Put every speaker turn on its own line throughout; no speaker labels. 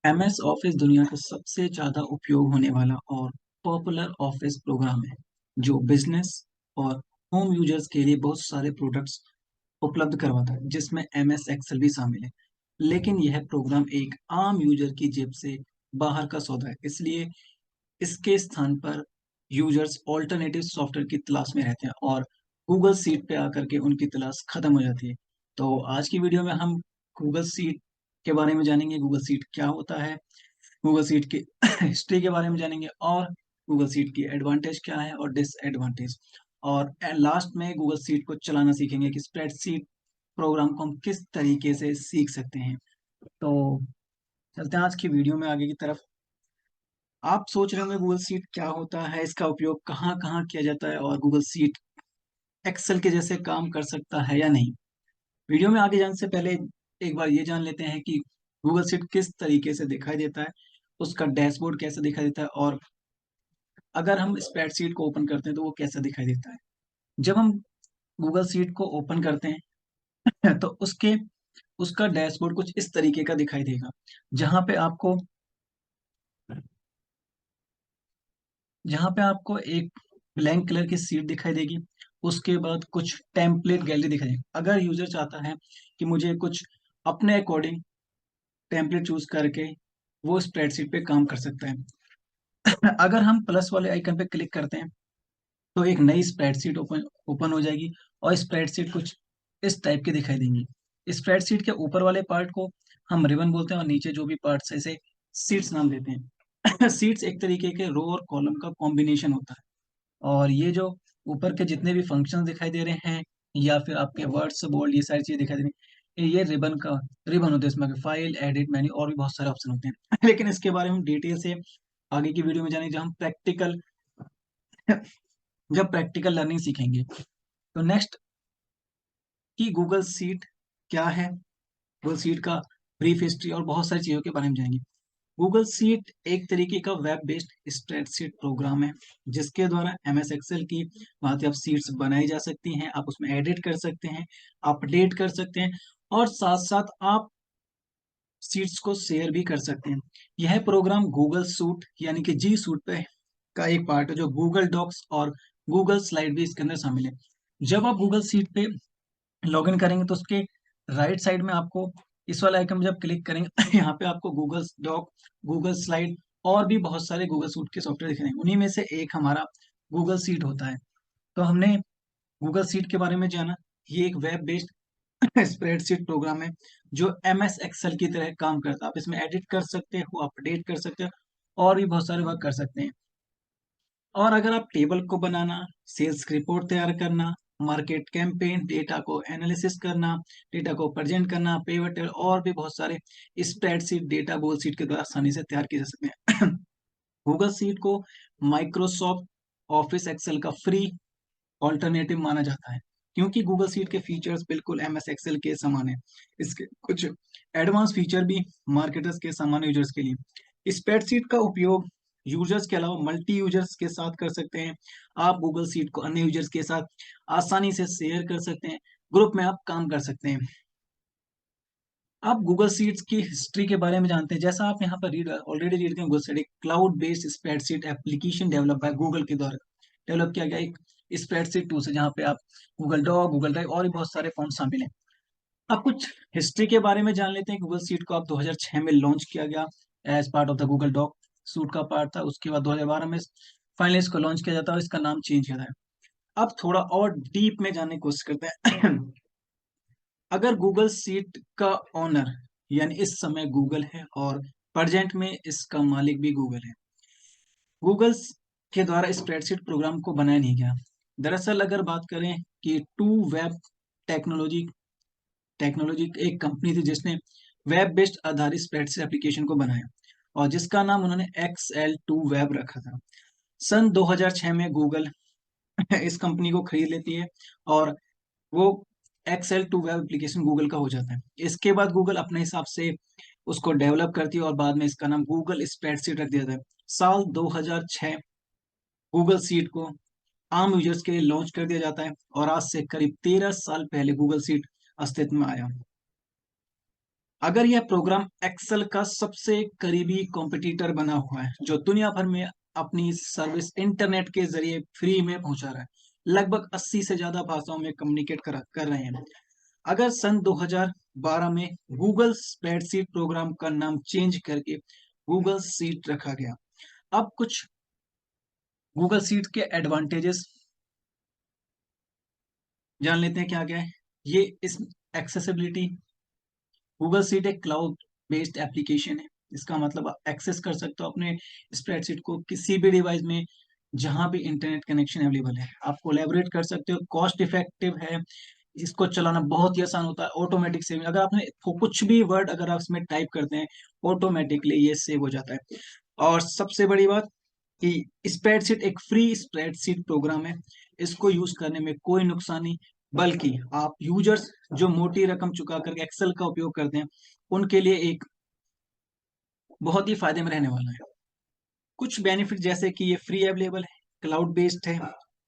MS office दुनिया का सबसे ज़्यादा उपयोग होने वाला और पॉपुलर ऑफिस प्रोग्राम है, जो बिजनेस और होम यूजर्स के लिए बहुत सारे प्रोडक्ट्स उपलब्ध करवाता है, जिसमें MS एक्सेल भी शामिल है। लेकिन यह प्रोग्राम एक आम यूजर की जेब से बाहर का सौदा है, इसलिए इसके स्थान पर यूजर्स ऑल्टरनेटिव सॉफ्टवेयर की तलाश में रहते हैं और गूगल सीट पे आकर के उनकी तलाश खत्म हो जाती है। तो आज की वीडियो में हम गूगल सीट के बारे में जानेंगे, गूगल सीट क्या होता है, गूगल सीट की हिस्ट्री के बारे में जानेंगे और गूगल सीट की एडवांटेज क्या है और डिसएडवांटेज, और लास्ट में गूगल सीट को चलाना सीखेंगे कि स्प्रेडशीट प्रोग्राम को हम किस तरीके से सीख सकते हैं। तो चलते हैं आज की वीडियो में आगे की तरफ। आप सोच रहे होंगे गूगल सीट क्या होता है, इसका उपयोग कहाँ कहाँ किया जाता है और गूगल सीट एक्सेल के जैसे काम कर सकता है या नहीं। वीडियो में आगे जाने से पहले एक बार ये जान लेते हैं कि गूगल सीट किस तरीके से दिखाई देता है, उसका डैशबोर्ड कैसे दिखाई देता है और अगर हम स्प्रेडशीट को ओपन करते हैं तो वो कैसा दिखाई देता है। जब हम गूगल सीट को ओपन करते हैं तो उसके उसका डैशबोर्ड कुछ इस तरीके का दिखाई देगा, जहां पे आपको जहां पे आपको एक ब्लैंक कलर की सीट दिखाई देगी। उसके बाद कुछ टेम्पलेट गैलरी दिखाई देगी। अगर यूजर चाहता है कि मुझे कुछ अपने अकॉर्डिंग टेम्पलेट चूज करके वो स्प्रेडशीट पे काम कर सकता है। अगर हम प्लस वाले आइकन पे क्लिक करते हैं तो एक नई स्प्रेडशीट ओपन ओपन हो जाएगी और स्प्रेडशीट कुछ इस टाइप की दिखाई देंगी। स्प्रेडशीट के ऊपर वाले पार्ट को हम रिबन बोलते हैं और नीचे जो भी पार्ट्स है इसे सीट्स नाम देते हैं। सीट्स एक तरीके के रो और कॉलम का कॉम्बिनेशन होता है, और ये जो ऊपर के जितने भी फंक्शंस दिखाई दे रहे हैं या फिर आपके वर्ड्स बोल्ड ये सारी चीजें दिखाई दे रही हैं, ये रिबन होते हैं। इसमें फाइल, एडिट, मेन्यू और भी बहुत सारे ऑप्शन होते हैं। लेकिन इसके बारे में हम डिटेल से आगे की वीडियो में जानेंगे, जब प्रैक्टिकल लर्निंग सीखेंगे। तो नेक्स्ट कि गूगल सीट क्या है, गूगल सीट का ब्रीफ हिस्ट्री और बहुत सारी चीजों के बारे में जानेंगे। गूगल सीट एक तरीके का वेब बेस्ड स्प्रेडशीट प्रोग्राम है, जिसके द्वारा MS एक्सेल की भांति आप सीट्स बनाई जा सकती हैं, आप उसमें एडिट कर सकते हैं, अपडेट कर सकते हैं और साथ साथ आप सीट्स को शेयर भी कर सकते हैं। यह प्रोग्राम गूगल सूट यानी कि जी सूट पे का एक पार्ट है, जो गूगल डॉक्स और गूगल स्लाइड भी इसके अंदर शामिल है। जब आप गूगल सीट पे लॉगिन करेंगे तो उसके राइट साइड में आपको इस वाले आइकन में जब क्लिक करेंगे यहाँ पे आपको गूगल डॉक, गूगल स्लाइड और भी बहुत सारे गूगल सूट के सॉफ्टवेयर दिख रहे हैं। उन्हीं में से एक हमारा गूगल सीट होता है। तो हमने गूगल सीट के बारे में जाना। ये एक वेब बेस्ड स्प्रेडशीट प्रोग्राम है जो MS एक्सेल की तरह काम करता है। आप इसमें एडिट कर सकते हो, अपडेट कर सकते हो और भी बहुत सारे वर्क कर सकते हैं। और अगर आप टेबल को बनाना, सेल्स रिपोर्ट तैयार करना, मार्केट कैंपेन डेटा को एनालिसिस करना, डेटा को प्रेजेंट करना, पिवट टेबल और भी बहुत सारे स्प्रेडशीट डेटा गूगल सीट के द्वारा आसानी से तैयार किए जा सकते हैं। गूगल सीट को माइक्रोसॉफ्ट ऑफिस एक्सेल का फ्री ऑल्टरनेटिव माना जाता है, क्योंकि गूगल सीट के फीचर्स बिल्कुल MS एक्सेल के समान है। इसके कुछ एडवांस फीचर भी मार्केटर्स के सामान्य यूजर्स के लिए। स्प्रेडशीट का उपयोग यूजर्स के अलावा मल्टी यूजर्स के साथ कर सकते हैं। आप गूगल सीट को अन्य यूजर्स के साथ आसानी से शेयर कर सकते हैं, ग्रुप में आप काम कर सकते हैं। आप गूगल सीट्स की हिस्ट्री के बारे में जानते हैं। जैसा आप यहाँ पर ऑलरेडी रीड करें, गूगल सीट एक cloud based spreadsheet application develop by Google के द्वारा डेवलप किया गया एक स्प्रेडशीट टूल है, जहाँ पे आप गूगल डॉक, गूगल ड्राइव और भी बहुत सारे फॉन्ट शामिल हैं। अब कुछ हिस्ट्री के बारे में जान लेते हैं। गूगल सीट को अब 2006 में लॉन्च किया गया as part of the Google doc suite का पार्ट था। उसके बाद 2012 में फाइनली इसको लॉन्च किया जाता है और इसका नाम चेंज किया जाता है। अब थोड़ा और डीप में जानने की कोशिश करते हैं। अगर गूगल सीट का ओनर यानी इस समय गूगल है और प्रेजेंट में इसका मालिक भी गूगल है, गूगल के द्वारा स्प्रेडशीट प्रोग्राम को बनाया नहीं गया। दरअसल अगर बात करें कि टू वेब टेक्नोलॉजी टेक्नोलॉजी एक कंपनी थी जिसने वेब बेस्ड आधारित स्प्रेडशीट एप्लीकेशन को बनाया और जिसका नाम उन्होंने XL2 वेब रखा था। सन 2006 में गूगल इस कंपनी को खरीद लेती है और वो XL2 वेब एप्लीकेशन गूगल का हो जाता है। इसके बाद गूगल अपने हिसाब से उसको डेवलप करती है और बाद में इसका नाम गूगल स्प्रेडशीट रख दिया जाता है। साल 2006 गूगल सीट को आम यूजर्स के लिए लॉन्च कर दिया जाता है और आज से करीब 13 साल पहले गूगल सीट अस्तित्व में आया। अगर यह प्रोग्राम एक्सेल का सबसे करीबी कॉम्पिटिटर बना हुआ है, जो दुनिया भर में अपनी सर्विस इंटरनेट के जरिए फ्री में पहुंचा रहा है, लगभग 80 से ज्यादा भाषाओं में कम्युनिकेट कर रहे हैं। अगर सन 2012 में गूगल स्प्रेडशीट प्रोग्राम का नाम चेंज करके गूगल सीट रखा गया। अब कुछ गूगल सीट के एडवांटेजेस जान लेते हैं क्या क्या है। ये इस एक्सेसिबिलिटी, गूगल सीट एक क्लाउड बेस्ड एप्लीकेशन है। इसका मतलब आप एक्सेस कर सकते हो अपने स्प्रेडशीट को किसी भी डिवाइस में जहां भी इंटरनेट कनेक्शन अवेलेबल है। आप कोलैबोरेट कर सकते हो, कॉस्ट इफेक्टिव है, इसको चलाना बहुत ही आसान होता है, ऑटोमेटिक सेविंग। अगर आपने कुछ भी वर्ड अगर आप इसमें टाइप करते हैं, ऑटोमेटिकली ये सेव हो जाता है। और सबसे बड़ी बात कि स्प्रेडशीट एक फ्री स्प्रेडशीट प्रोग्राम है। इसको यूज करने में कोई नुकसान नहीं, बल्कि आप यूजर्स जो मोटी रकम चुका करके एक्सेल का उपयोग करते हैं, उनके लिए एक बहुत ही फायदे में रहने वाला है। कुछ बेनिफिट जैसे कि ये फ्री अवेलेबल है, क्लाउड बेस्ड है,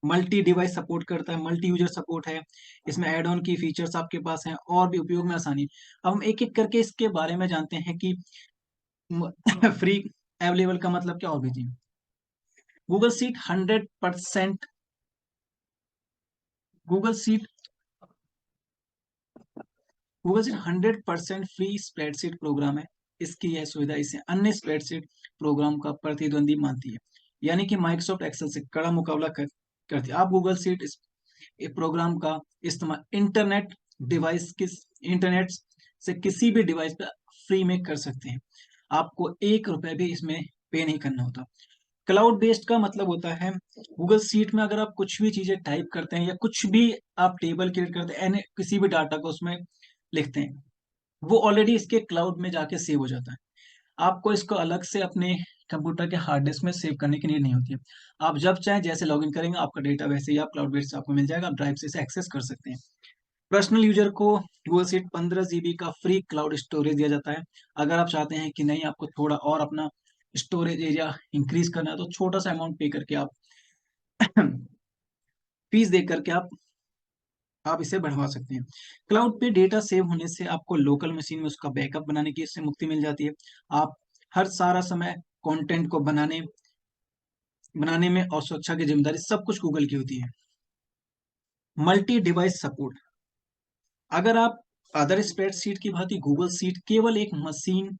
मल्टी डिवाइस सपोर्ट करता है, मल्टी यूजर सपोर्ट है, इसमें एड ऑन की फीचर्स आपके पास हैं और भी उपयोग में आसानी। अब हम एक एक करके इसके बारे में जानते हैं कि फ्री अवेलेबल का मतलब क्या। और भी जी, Google sheet 100%, Google sheet Google sheet 100% free spreadsheet program है। इसकी यह सुविधा इसे अन्य स्प्रेडशीट प्रोग्राम का प्रतिद्वंदी मानती है, यानी कि माइक्रोसॉफ्ट एक्सेल से कड़ा मुकाबला करती है। आप गूगल सीट इस प्रोग्राम का इस्तेमाल इंटरनेट से किसी भी डिवाइस पर फ्री में कर सकते हैं। आपको ₹1 भी इसमें पे नहीं करना होता। क्लाउड बेस्ड का मतलब होता है गूगल सीट में अगर आप कुछ भी चीजें टाइप करते हैं या कुछ भी आप टेबल क्रिएट करते हैं, किसी भी डाटा को उसमें लिखते हैं, वो ऑलरेडी इसके क्लाउड में जाके सेव हो जाता है। आपको इसको अलग से अपने कंप्यूटर के हार्ड डिस्क में सेव करने की नीड नहीं होती है। आप जब चाहे जैसे लॉगिन करेंगे, आपका डेटा वैसे ही आप क्लाउड बेस्ड से आपको मिल जाएगा, आप ड्राइव से इसे एक्सेस कर सकते हैं। पर्सनल यूजर को गूगल सीट 15 GB का फ्री क्लाउड स्टोरेज दिया जाता है। अगर आप चाहते हैं कि नहीं, आपको थोड़ा और अपना स्टोरेज एरिया इंक्रीज करना है, तो छोटा सा अमाउंट पे करके आप फीस दे करके आप इसे बढ़वा सकते हैं। क्लाउड पे डेटा सेव होने से आपको लोकल मशीन में उसका बैकअप बनाने की इससे मुक्ति मिल जाती है। आप हर सारा समय कंटेंट को बनाने में और सुरक्षा की जिम्मेदारी सब कुछ गूगल की होती है। मल्टी डिवाइस सपोर्ट, अगर आप अदर स्प्रेडशीट की भांति गूगल सीट केवल एक मशीन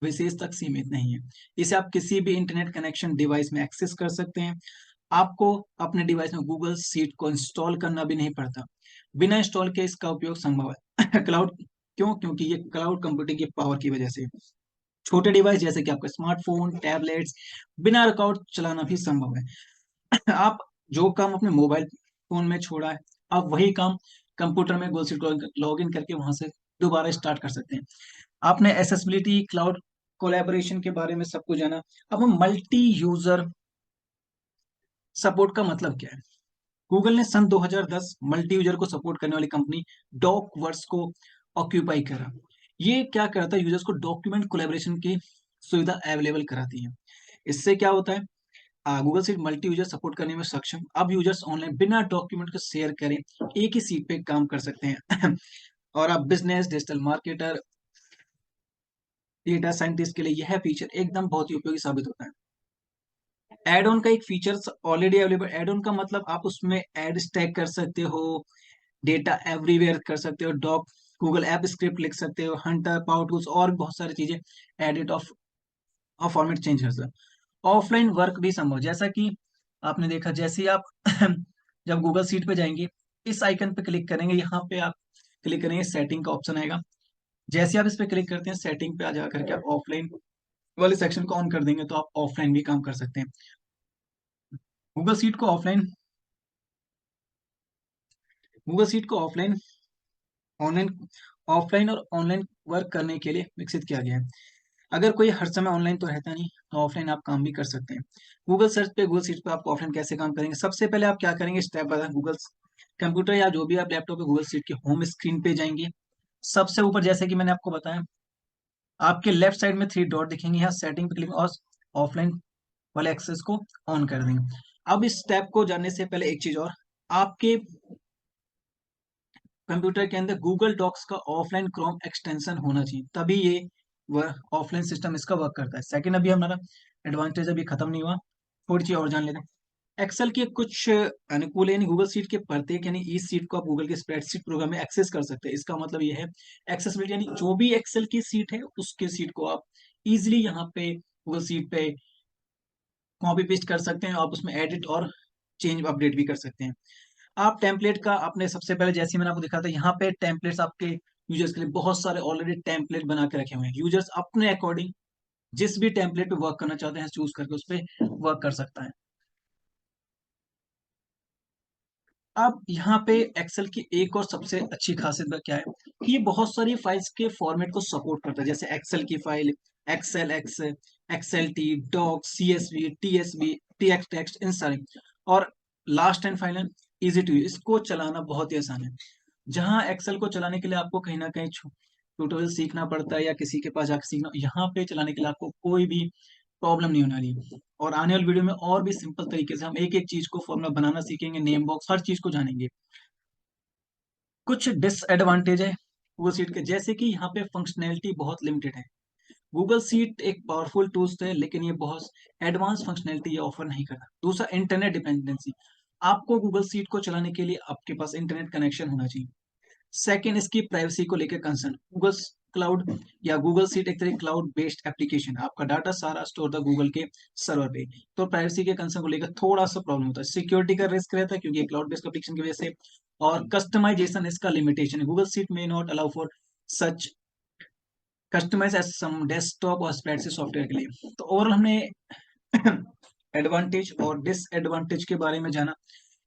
विशेष तक सीमित नहीं है। इसे आप किसी भी इंटरनेट कनेक्शन डिवाइस में एक्सेस कर सकते हैं। आपको अपने डिवाइस में गूगल सीट को इंस्टॉल करना भी नहीं पड़ता। बिना इंस्टॉल के इसका उपयोग संभव है। क्लाउड क्यों? क्योंकि ये क्लाउड कंप्यूटिंग की पावर की वजह से छोटे डिवाइस जैसे कि आपका स्मार्टफोन, टैबलेट्स, बिना रिकॉर्ड चलाना भी संभव है। आप जो काम अपने मोबाइल फोन में छोड़ा है, आप वही काम कंप्यूटर में गूगल सीट लॉग इन करके वहां से दोबारा स्टार्ट कर सकते हैं। आपने एसेसिबिलिटी, क्लाउड कोलैबोरेशन के बारे में सब कुछ जाना। अब हम मल्टी यूजर सपोर्ट का मतलब क्या है। गूगल ने सन 2010 मल्टी यूजर को सपोर्ट करने वाली कंपनी डॉकवर्स को ऑक्यूपाई करा। ये क्या करता है, यूजर्स को डॉक्यूमेंट कोलैबोरेशन की सुविधा अवेलेबल कराती है। इससे क्या होता है, Google seat multi user support करने में सक्षम। अब यूजर्स ऑनलाइन बिना डॉक्यूमेंट को शेयर करें एक ही सीट पे काम कर सकते हैं। और अब business, digital marketer, data scientist के लिए यह फीचर एकदम बहुत ही उपयोगी साबित होता है। एड ऑन का एक feature already available. Add on का मतलब आप उसमें एड स्टैक कर सकते हो, डेटा एवरीवेयर कर सकते हो, डॉक गूगल ऐप स्क्रिप्ट लिख सकते हो, हंटर, पावर टूल्स और बहुत सारी चीजें, एडिट ऑफ फॉर्मेट चेंज कर सकते हो। ऑफलाइन वर्क भी संभव, जैसा कि आपने देखा, जैसे ही आप जब गूगल सीट पे जाएंगे, इस आइकन पे क्लिक करेंगे, यहाँ पे आप क्लिक करेंगे, सेटिंग का ऑप्शन आएगा। जैसे आप इस पे क्लिक करते हैं, सेटिंग पे आ जा करके आप ऑफलाइन वाले सेक्शन को ऑन कर देंगे, तो आप ऑफलाइन भी काम कर सकते हैं। गूगल सीट को ऑफलाइन गूगल सीट को ऑनलाइन ऑफलाइन और ऑनलाइन वर्क करने के लिए विकसित किया गया है। अगर कोई हर समय ऑनलाइन तो रहता नहीं, तो ऑफलाइन आप काम भी कर सकते हैं। गूगल सीट पे आप ऑफलाइन कैसे काम करेंगे, सबसे पहले आप क्या करेंगे, step by step Google computer या जो भी आप लैपटॉप पे गूगल सीट के होम स्क्रीन पे जाएंगे। सबसे ऊपर जैसे कि मैंने आपको बताया, आपके लेफ्ट साइड में 3 डॉट दिखेंगे, यहाँ सेटिंग पे क्लिक और ऑफलाइन वाले एक्सेस को ऑन कर देंगे। अब इस स्टेप को जानने से पहले एक चीज और, आपके कंप्यूटर के अंदर गूगल डॉक्स का ऑफलाइन क्रोम एक्सटेंशन होना चाहिए, तभी ये वह ऑफलाइन सिस्टम इसका वर्क करता है। सेकंड, अभी हमारा एडवांटेज अभी खत्म नहीं हुआ, थोड़ी चीज और जान लेते हैं। एक्सेल के कुछ अनुकूल है, यानी गूगल सीट के प्रत्येक यानी ई सीट को आप गूगल के स्प्रेडशीट प्रोग्राम में एक्सेस कर सकते हैं। इसका मतलब ये है एक्सेसिबिलिटी, यानी जो भी एक्सेल की सीट है उसके सीट को आप इजिली यहाँ पे गूगल सीट पे कॉपी पेस्ट कर सकते हैं, आप उसमें एडिट और चेंज अपडेट भी कर सकते हैं। आप टेम्पलेट का आपने सबसे पहले जैसे मैंने आपको दिखा था, यहाँ पे टेम्पलेट्स आपके यूजर्स के लिए बहुत सारे ऑलरेडी टेम्पलेट बना के रखे हुए हैं। यूजर्स अपने अकॉर्डिंग जिस भी टेम्पलेट पे वर्क करना चाहते हैं चूज करके उस पर वर्क कर सकता है। अब यहाँ पे एक्सेल की एक और सबसे अच्छी खासियत क्या है कि ये बहुत सारी फाइल्स के फॉर्मेट को सपोर्ट करता है, जैसे एक्सेल की file, Excel X, Excel T, doc, CSV, TSV, TX text, इन सारे। और last and final easy to use, इसको चलाना बहुत ही आसान है। जहां एक्सेल को चलाने के लिए आपको कहीं ना कहीं ट्यूटोरियल सीखना पड़ता है या किसी के पास जाकर सीखना, यहाँ पे चलाने के लिए आपको कोई भी प्रॉब्लम नहीं होने वाली। और आने वाली वीडियो में और भी सिंपल तरीके से हम एक एक चीज को फॉर्मूला बनाना सीखेंगे, नेम बॉक्स, हर चीज को जानेंगे। कुछ डिसएडवांटेज है गूगल सीट के, जैसे कि यहाँ पे फंक्शनैलिटी बहुत लिमिटेड है। गूगल सीट एक पावरफुल टूल्स है लेकिन ये बहुत एडवांस फंक्शनैलिटी ये ऑफर नहीं करता। दूसरा, इंटरनेट डिपेंडेंसी, आपको गूगल सीट को चलाने के लिए आपके पास इंटरनेट कनेक्शन होना चाहिए। सेकंड, इसकी प्राइवेसी को लेकर कंसर्न, गूगल क्लाउड या गूगल सीट एक तरह क्लाउड बेस्ड एप्लीकेशन है, आपका डाटा सारा स्टोर था गूगल के सर्वर पे, तो प्राइवेसी के कंसर्न को लेकर थोड़ा सा प्रॉब्लम होता है। सिक्योरिटी का रिस्क रहता है क्योंकि क्लाउड बेस्ड एप्लीकेशन की वजह से। और कस्टमाइजेशन इसका लिमिटेशन है, गूगल सीट में not allow for such customise as some desktop और स्प्रेडशीट सॉफ्टवेयर के लिए। तो ओवरऑल हमने एडवांटेज और डिसएडवांटेज के बारे में जाना।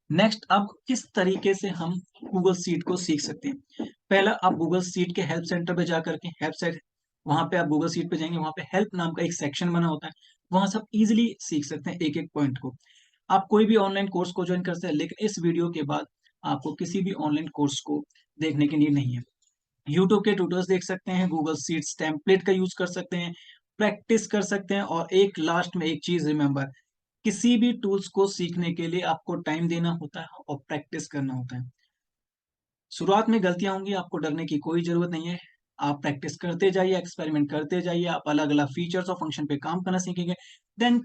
नेक्स्ट, अब किस तरीके से हम गूगल सीट को सीख सकते हैं। पहला, आप गूगल सीट के हेल्प सेंटर पे जाकर के हेल्प साइट, वहां पे आप गूगल सीट पे जाएंगे, वहां पे हेल्प नाम का एक सेक्शन बना होता है, वहां से आप इजिली सीख सकते हैं एक एक पॉइंट को। आप कोई भी ऑनलाइन कोर्स को ज्वाइन कर सकते हैं, लेकिन इस वीडियो के बाद आपको किसी भी ऑनलाइन कोर्स को देखने की नीड नहीं है। यूट्यूब के ट्यूटर्स देख सकते हैं, गूगल सीट्स टेम्पलेट का यूज कर सकते हैं, प्रैक्टिस कर सकते हैं। और एक लास्ट में एक चीज रिमेंबर, किसी भी टूल्स को सीखने के लिए आपको टाइम देना होता है और प्रैक्टिस करना होता है। शुरुआत में गलतियां होंगी, आपको डरने की कोई जरूरत नहीं है। आप प्रैक्टिस करते जाइए, एक्सपेरिमेंट करते जाइए, आप अलग अलग फीचर्स और फंक्शन पे काम करना सीखेंगे। देन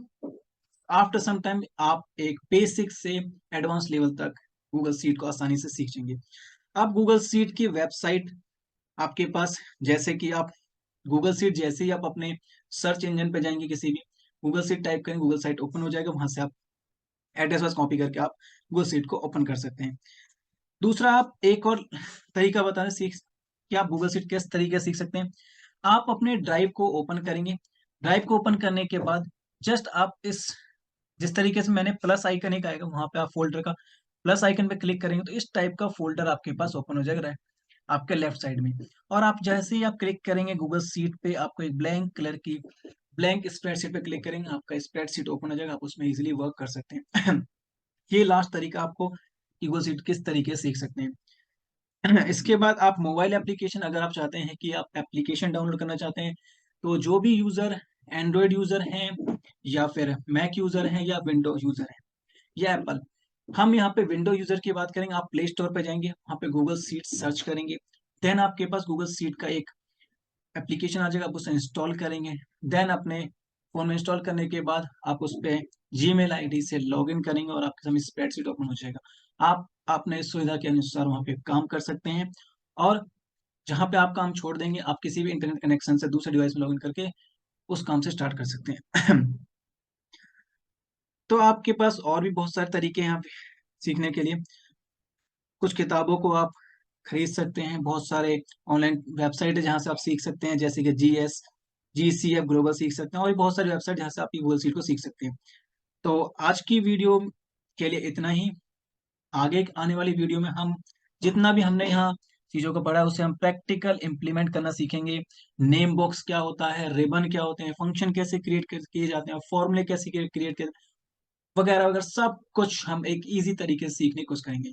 आफ्टर सम टाइम आप एक बेसिक से एडवांस लेवल तक गूगल सीट को आसानी से सीख जाएंगे। अब गूगल सीट की वेबसाइट आपके पास, जैसे कि आप गूगल सीट जैसे ही आप अपने सर्च इंजन पे जाएंगे, किसी भी गूगल सीट टाइप करेंगे, गूगल साइट ओपन हो जाएगा, वहां से आप एड्रेस बस कॉपी करके आप गूगल सीट को ओपन कर सकते हैं। दूसरा, आप एक और तरीका बता रहे सीख कि आप गूगल सीट किस तरीके से सीख सकते हैं। आप अपने ड्राइव को ओपन करेंगे, ड्राइव को ओपन करने के बाद जस्ट आप इस जिस तरीके से मैंने प्लस आइकन एक आएगा वहां पे आप फोल्डर का प्लस आइकन पे क्लिक करेंगे तो इस टाइप का फोल्डर आपके पास ओपन हो जाएगा आपके लेफ्ट साइड में। और आप जैसे ही आप क्लिक करेंगे गूगल सीट पे, आपको एक ब्लैंक कलर की ब्लैंक स्प्रेडशीट पे क्लिक करेंगे, आपका स्प्रेडशीट ओपन हो जाएगा, आप उसमें इजीली वर्क कर सकते हैं। ये लास्ट तरीका आपको गूगल सीट किस तरीके से सीख सकते हैं। इसके बाद आप मोबाइल एप्लीकेशन, अगर आप चाहते हैं कि आप एप्लीकेशन डाउनलोड करना चाहते हैं, तो जो भी यूजर एंड्रॉयड यूजर हैं या फिर मैक यूजर हैं या विंडो यूजर हैं या एप्पल, हम यहाँ पे विंडो यूजर की बात करेंगे, आप प्ले स्टोर पे जाएंगे, वहां पे गूगल सीट सर्च करेंगे, देन आपके पास गूगल सीट का एक एप्लीकेशन आ जाएगा, आप उसे इंस्टॉल करेंगे। देन अपने फोन में इंस्टॉल करने के बाद आप उस पर जीमेल आईडी से लॉगिन करेंगे और आपके सामने स्प्रेडशीट ओपन हो जाएगा। आप अपने सुविधा के अनुसार वहां पे काम कर सकते हैं। और जहां पे आप काम छोड़ देंगे, आप किसी भी इंटरनेट कनेक्शन से दूसरे डिवाइस में लॉगिन करके उस काम से स्टार्ट कर सकते हैं। तो आपके पास और भी बहुत सारे तरीके हैं आप सीखने के लिए। कुछ किताबों को आप खरीद सकते हैं, बहुत सारे ऑनलाइन वेबसाइट है जहां से आप सीख सकते हैं, जैसे कि जीएस, जीसीएफ ग्लोबल सीख सकते हैं, और भी बहुत सारी वेबसाइट जहां से आप गूगल सीट को सीख सकते हैं। तो आज की वीडियो के लिए इतना ही। आगे आने वाली वीडियो में हम जितना भी हमने यहाँ चीजों को पढ़ा उसे हम प्रैक्टिकल इंप्लीमेंट करना सीखेंगे। नेम बॉक्स क्या होता है, रिबन क्या होते हैं, फंक्शन कैसे क्रिएट किए जाते हैं, फॉर्मूले कैसे क्रिएट वगैरह वगैरह, सब कुछ हम एक इजी तरीके से सीखने की कोशिश करेंगे।